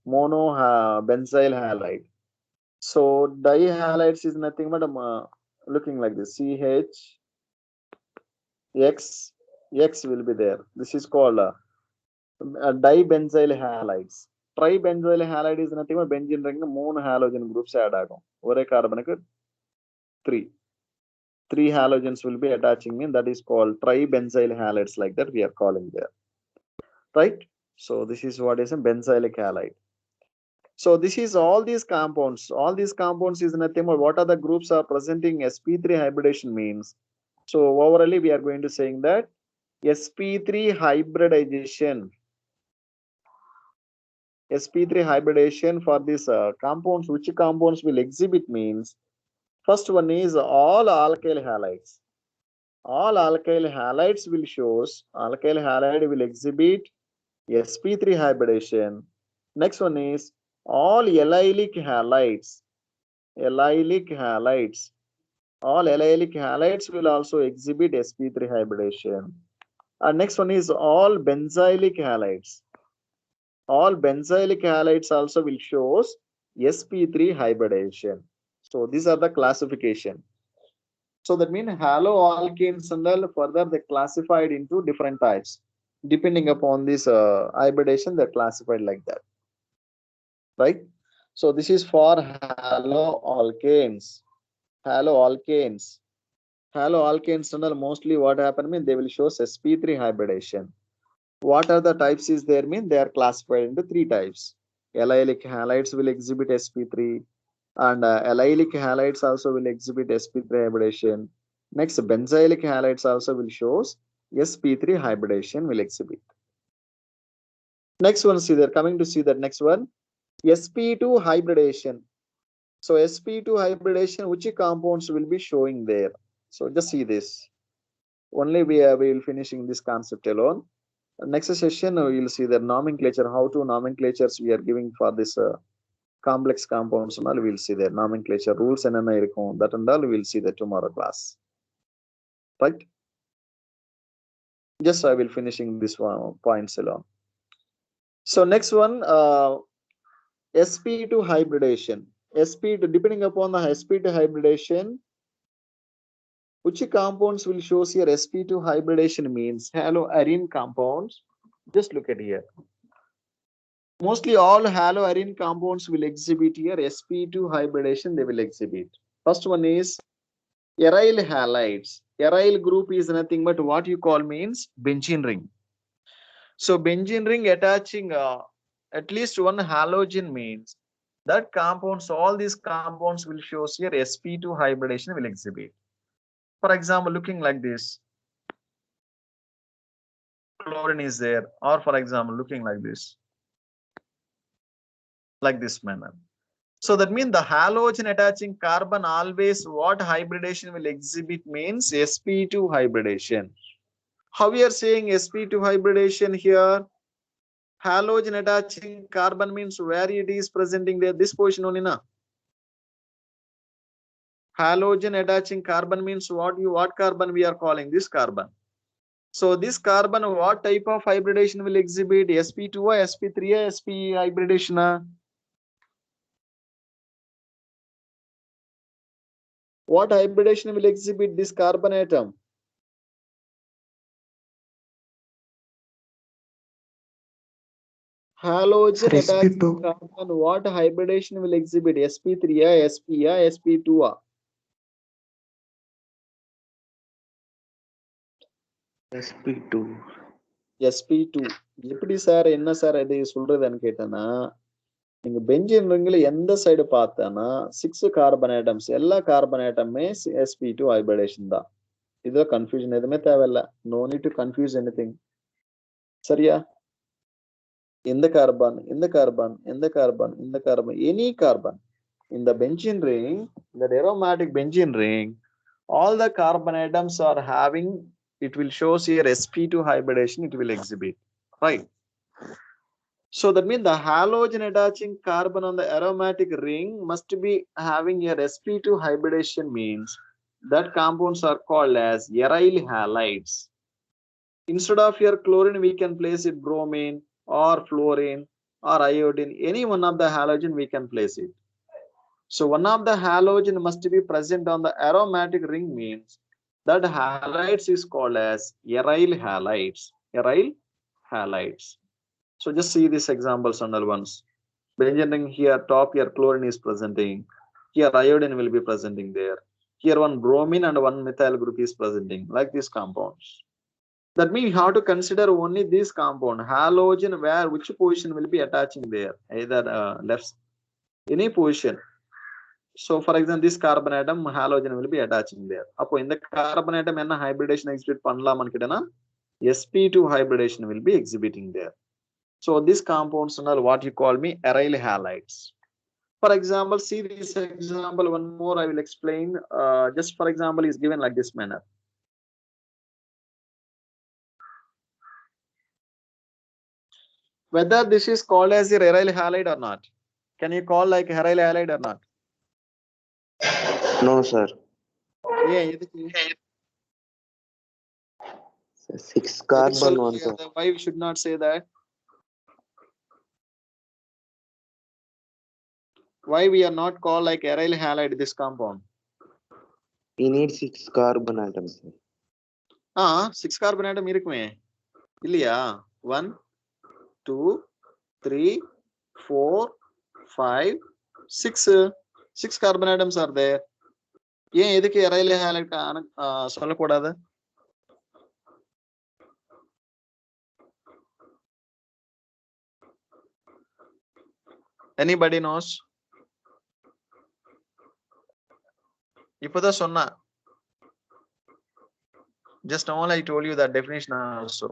benzyl halide. So dihalides is nothing but looking like this. CH X will be there. This is called dibenzyl halides. Tribenzyl halide is nothing but benzene ring 3 halogen groups add agum. Ore carbon ku 3 halogens will be attaching in, that is called tribenzyl halides like that we are calling there, right? So this is what is a benzylic halide. So this is all these compounds is nothing but what are the groups are presenting sp3 hybridization means. So overall we are going to saying that sp3 hybridization for these compounds, which compounds will exhibit means first one is all alkyl halides. All alkyl halides will shows alkyl halide will exhibit sp3 hybridization. Next one is all allylic halides. All allylic halides will also exhibit sp3 hybridization. And next one is all benzylic halides. All benzylic halides also will shows sp3 hybridization. So these are the classification. So that means haloalkanes and all further they classified into different types. Depending upon this hybridization, they're classified like that, right? So this is for haloalkanes. Haloalkanes and all mostly what happen mean they will show sp3 hybridization. What are the types is there mean they are classified into 3 types. Allylic halides will exhibit sp3, and allylic halides also will exhibit sp3 hybridization. Next benzylic halides also will shows sp3 hybridization will exhibit. Next one, see there, coming to see that next one, sp2 hybridization. So sp2 hybridization, which compounds will be showing there? So just see this. Only we will finishing this concept alone. Next session we will see the nomenclature, how to nomenclatures we are giving for this complex compounds and all. We will see the nomenclature rules and that and all we will see the tomorrow class, right? Just I will finishing this one points alone. So next one, sp2 hybridization. sp2, depending upon the sp2 hybridization, which compounds will shows here sp2 hybridization means haloarine compounds. Just look at here. Mostly all haloarine compounds will exhibit here sp2 hybridization, they will exhibit. First one is aryl halides. Aryl group is nothing but what you call means benzene ring. So benzene ring attaching at least one halogen means that compounds, all these compounds will shows here sp2 hybridization will exhibit. For example, looking like this, chlorine is there, or for example looking like this, like this manner. So that means the halogen attaching carbon always what hybridation will exhibit means sp2 hybridation. How we are saying sp2 hybridation here? Halogen attaching carbon means where it is presenting there, this position only na. Halogen attaching carbon means what carbon we are calling this carbon. So this carbon what type of hybridation will exhibit? sp2 or sp3 or sp hybridation? What hybridation will exhibit this carbon atom? Halogen attaching sp2. carbon what hybridation will exhibit? sp3 or sp or sp2? sp2. sp2. எப்படி sir என்ன sir இது சொல்றதுன்னு கேட்டேன்னா, நீங்க benzene ரிங்ல எந்த side பார்த்தானா 6 carbon atoms எல்லா carbon ஆட்டமே sp2 ஹைபிரிடேஷன் தான். இதுல கன்ஃபியூஷன் எதுவுமே தேவையில்ல. No need to confuse anything. சரியா? இந்த கார்பன் இந்த கார்பன் இந்த கார்பன் இந்த carbon any carbon in the benzene ring, the aromatic benzene ring, all the carbon atoms are having, it will shows here sp2 hybridation, it will exhibit, right? So that means the halogen attaching carbon on the aromatic ring must be having a sp2 hybridation, means that compounds are called as aryl halides. Instead of your chlorine we can place it bromine or fluorine or iodine, any one of the halogen we can place it. So one of the halogen must be present on the aromatic ring, means that halides is called as aryl halides. Aryl halides. So just see these examples under once. Benzene ring here, top here chlorine is presenting. Here iodine will be presenting there. Here one bromine and one methyl group is presenting, like these compounds. That means you have to consider only this compound. Halogen, where which position will be attaching there, either left, any position. So for example, this carbon atom halogen will be attaching there. Appo in the carbon atom enna hybridation exhibit pannalam anukitana, sp2 hybridation will be exhibiting there. So this compounds are what you call me aryl halides. For example, see this example one more I will explain. Just for example is given like this manner. Whether this is called as a aryl halide or not, can you call like aryl halide or not? No sir. Yeah, 6 carbon one sir. why we should not say that? Why we are not called like aryl halide this compound? We need 6 carbon atoms sir. 6 carbon atom இருக்குமே இல்லையா? 1 2 3 4 5 6 carbon atoms are there. ஏன் எதுக்கு aryl halide சொல்லக்கூடாது? Anybody knows? இப்போதான் சொன்னா. Just only I told you that definition also.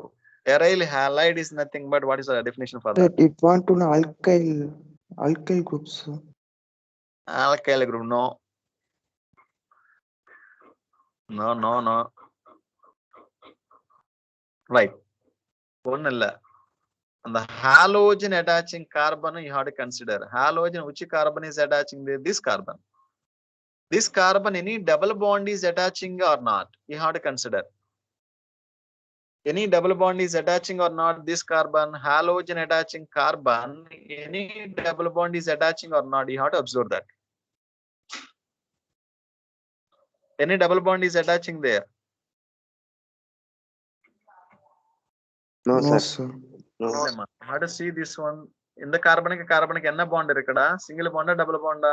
Aryl halide is nothing but what is the definition for that? It want to know alkyl groups. Alkyl group, no. No. Right. One illa. And the halogen attaching carbon you have to consider. Halogen, which carbon is attaching there? This carbon. This carbon, any double bond is attaching or not? You have to consider. Any double bond is attaching or not? This carbon, halogen attaching carbon, any double bond is attaching or not? You have to observe that. Any double bond is attaching there? No sir. No. How to see this one? In the carbonic enna bond irukada? Single bond or double bond?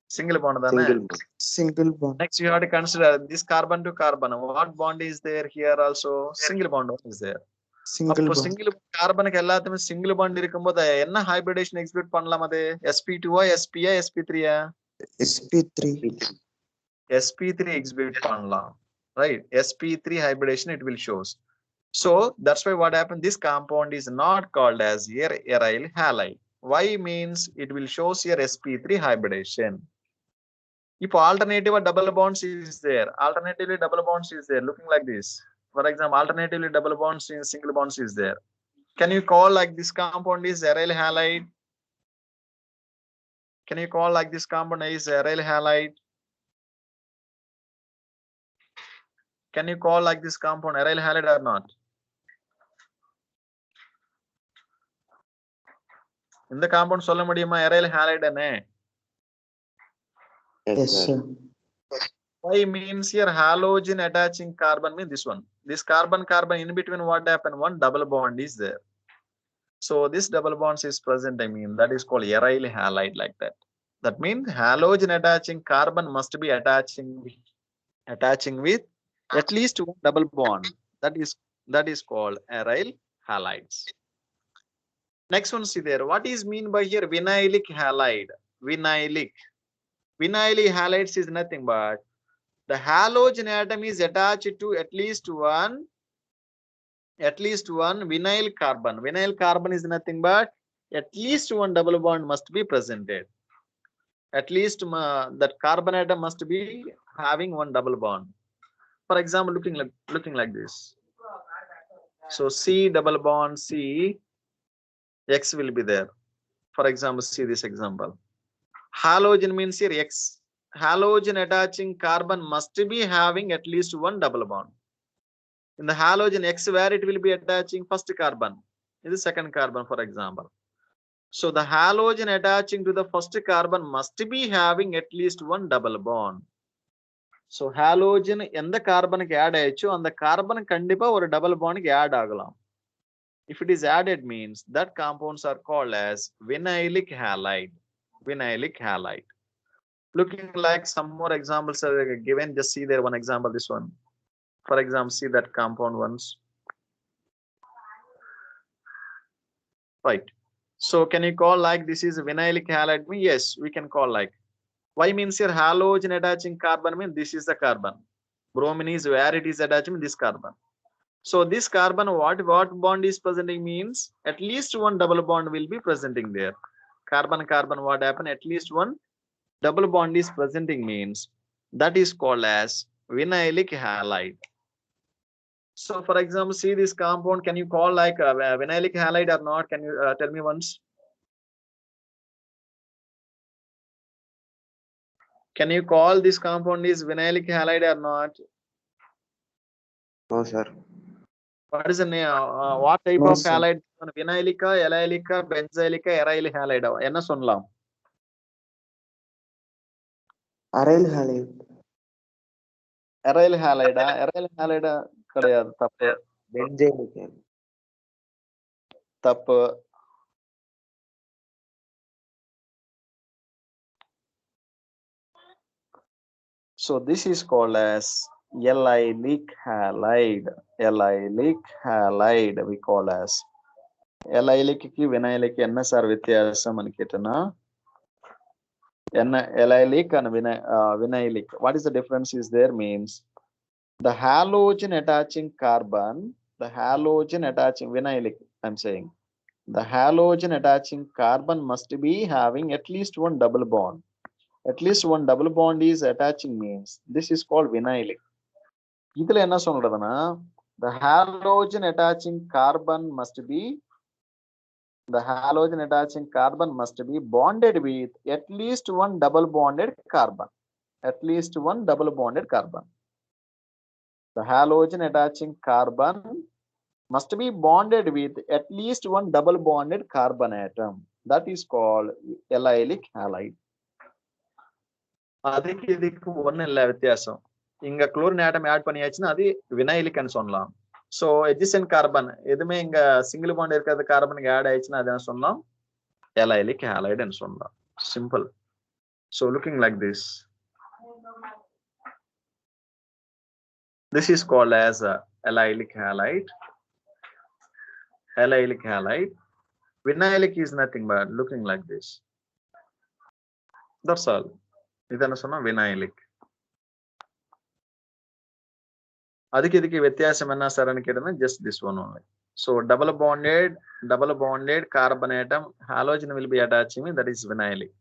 Single bond dana? Single bond. Next you have to consider this carbon to carbon. What bond is there here also? Single bond is there. Single bond. Single carbon எல்லாத்துமே single bond இருக்கும்போது என்ன hybridation exhibit பண்ணலாம் அது? sp2 sp sp3 sp3. sp3 exhibit பண்ணலாம், right? sp3 hybridation it will shows. So that's why what happened, this compound is not called as aryl halide. Why means it will shows your sp3 hybridation. If alternative double bonds is there, alternatively double bonds is there, looking like this. For example, alternatively double bonds in single bonds is there. Can you call like this compound is aryl halide? Can you call like this compound is aryl halide? Can you call like this compound aryl halide or not? இந்த compound சொல்ல முடியுமா aryl halide னே? Yes, sir. Why means here halogen attaching carbon means this one. This carbon in between what happened? One double bond is there. So this double bonds is present. I mean that is called aryl halide like that. That means halogen attaching carbon must be attaching with at least one double bond. That is called aryl halides. Next one, see there. What is mean by here vinylic halide? Vinylic halides is nothing but the halogen atom is attached to at least one vinyl carbon. Vinyl carbon is nothing but at least one double bond must be presented. At least that carbon atom must be having one double bond. For example, looking like this. So C double bond C, X will be there. For example, see this example. Halogen means here X. Halogen attaching carbon must be having at least one double bond. In the halogen X, where it will be attaching first carbon, is the second carbon, for example. So the halogen attaching to the first carbon must be having at least one double bond. So halogen எந்த கார்பனுக்கு add ஆயிடுச்சோ அந்த carbon கண்டிப்பா ஒரு double பாண்டுக்கு add ஆகலாம். If it is added means that compounds are called as vinylic halide. Vinylic halide. Looking like some more examples are given. Just see there one example, this one. For example, see that compound once. Right. So can you call like this is vinylic halide? Yes, we can call like. Why means here halogen attaching carbon means this is the carbon. Bromine is where it is attaching this carbon. So this carbon, what bond is presenting means at least one double bond will be presenting there. Carbon, what happened? At least one double bond is presenting means that is called as vinylic halide. So for example, see this compound, can you call like a vinylic halide or not? Can you tell me once? Can you call this compound is vinylic halide or not? No, sir. What is the name? What type No, of sir. halide? Vinylica, allylica, benzylica, aryl halide. என்ன சொல்லலாம்? Aryl halide. aryl halide. aryl halide கிடையாது, தப்பு. Benzylic. தப்பு. So this is called as allylic halide. Allylic halide we call as. allylic க்கு vinylic என்ன sir வித்தியாசம் னு கேட்டனா என்ன allylic and vinylic, what is the difference is there means the halogen attaching carbon, the halogen attaching vinylic, I'm saying the halogen attaching carbon must be having at least one double bond. At least one double bond is attaching means this is called vinylic. இதுல என்ன சொல்றதுன்னா the halogen attaching carbon must be bonded with at least one double bonded carbon. At least one double bonded carbon. The halogen attaching carbon must be bonded with at least one double bonded carbon atom. That is called allylic halide. அதுக்கு இதுக்கு ஒண்ணு இல்ல வித்தியாசம். இங்க chlorine ஆட்டம் add பண்ணியாச்சுன்னா அது வினைலிக் னு சொல்லலாம். சோ adjacent கார்பன் எதுமே இங்க சிங்கிள் பாண்ட் இருக்கிறது கார்பனுக்கு ஆட் ஆயிடுச்சுன்னா அத சொல்லலாம் allylic halide னு சொல்லலாம். Simple. So looking like this. This is called as allylic halide. Allylic halide. Vinylic is nothing but looking like this. That's all. இதென்ன சொன்னா vinylic. அதுக்கு இதுக்கு வித்தியாசம் என்ன சார்னு கேட்டனா just this one only. So double bonded carbon atom, halogen will be attaching, that is vinylic.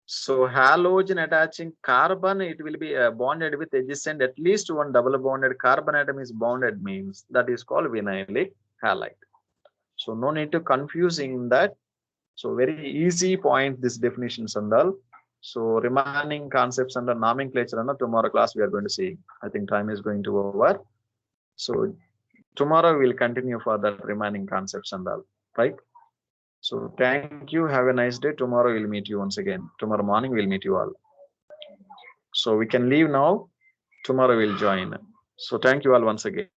So halogen attaching carbon, it will be bonded with adjacent, at least one double bonded carbon atom is bonded, means that is called vinylic halide. So no need to confusing that. So very easy point, this definitions and all. So remaining concepts under nomenclature and tomorrow class we are going to see. I think time is going to over. So tomorrow we'll continue for the remaining concepts and all, right? So thank you. Have a nice day. Tomorrow we'll meet you once again. Tomorrow morning we'll meet you all. So we can leave now. Tomorrow we'll join. So thank you all once again.